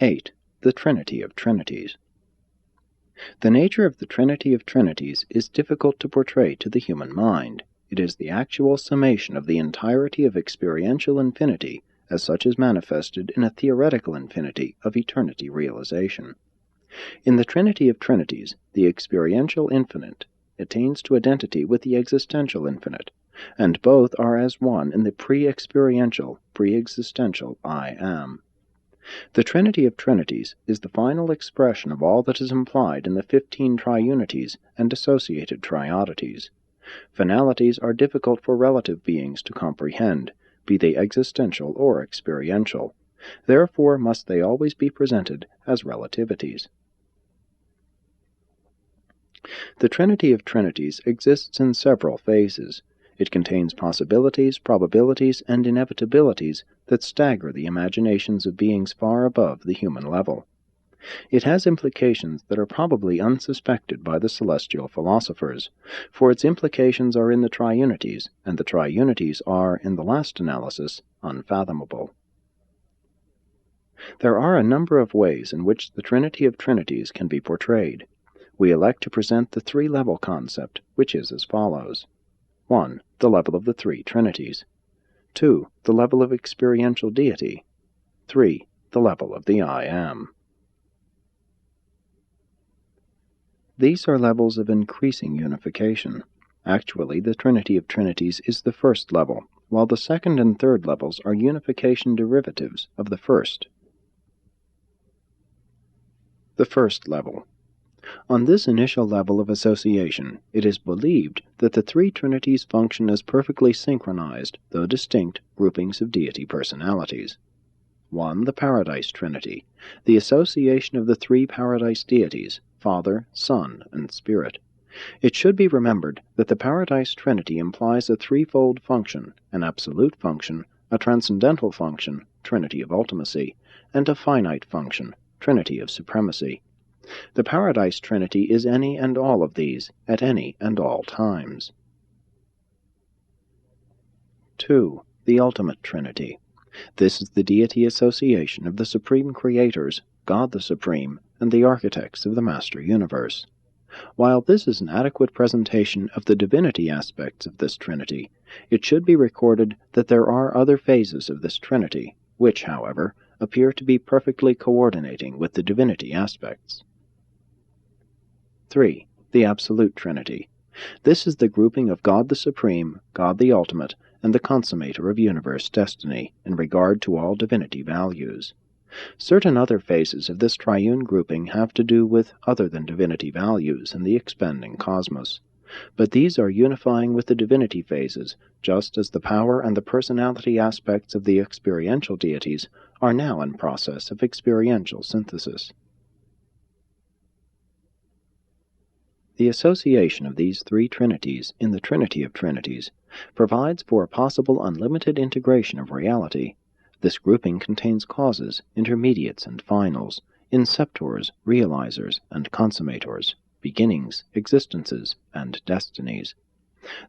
8. The Trinity of Trinities. The nature of the Trinity of Trinities is difficult to portray to the human mind. It is the actual summation of the entirety of experiential infinity, as such is manifested in a theoretical infinity of eternity realization. In the Trinity of Trinities, the experiential infinite attains to identity with the existential infinite, and both are as one in the pre-experiential, pre-existential I Am. The Trinity of Trinities is the final expression of all that is implied in the 15 triunities and associated triodities. Finalities are difficult for relative beings to comprehend, be they existential or experiential. Therefore must they always be presented as relativities. The Trinity of Trinities exists in several phases. It contains possibilities, probabilities, and inevitabilities that stagger the imaginations of beings far above the human level. It has implications that are probably unsuspected by the celestial philosophers, for its implications are in the triunities, and the triunities are, in the last analysis, unfathomable. There are a number of ways in which the Trinity of Trinities can be portrayed. We elect to present the three-level concept, which is as follows. 1. The level of the three Trinities. 2. The level of experiential deity. 3. The level of the I Am. These are levels of increasing unification. Actually, the Trinity of Trinities is the first level, while the second and third levels are unification derivatives of the first. The first level. On this initial level of association, it is believed that the three Trinities function as perfectly synchronized, though distinct, groupings of deity personalities. 1. The Paradise Trinity, the association of the three Paradise deities, Father, Son, and Spirit. It should be remembered that the Paradise Trinity implies a threefold function, an absolute function, a transcendental function, Trinity of Ultimacy, and a finite function, Trinity of Supremacy. The Paradise Trinity is any and all of these, at any and all times. 2. The Ultimate Trinity. This is the deity association of the Supreme Creators, God the Supreme, and the architects of the Master Universe. While this is an adequate presentation of the divinity aspects of this Trinity, it should be recorded that there are other phases of this Trinity, which, however, appear to be perfectly coordinating with the divinity aspects. 3. The Absolute Trinity. This is the grouping of God the Supreme, God the Ultimate, and the Consummator of universe destiny, in regard to all divinity values. Certain other phases of this triune grouping have to do with other than divinity values in the expanding cosmos, but these are unifying with the divinity phases, just as the power and the personality aspects of the experiential deities are now in process of experiential synthesis. The association of these three Trinities in the Trinity of Trinities provides for a possible unlimited integration of reality. This grouping contains causes, intermediates, and finals, inceptors, realizers, and consummators, beginnings, existences, and destinies.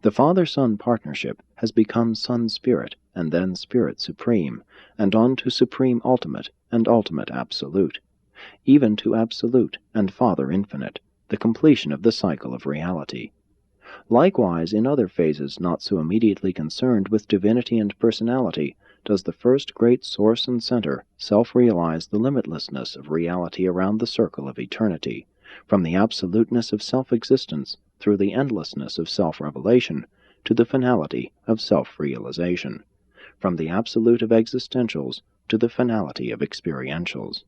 The Father-Son partnership has become Son-Spirit, and then Spirit Supreme, and on to Supreme Ultimate and Ultimate Absolute, even to Absolute and Father Infinite, the completion of the cycle of reality. Likewise, in other phases not so immediately concerned with divinity and personality, does the first great source and center self-realize the limitlessness of reality around the circle of eternity, from the absoluteness of self-existence through the endlessness of self-revelation to the finality of self-realization, from the absolute of existentials to the finality of experientials.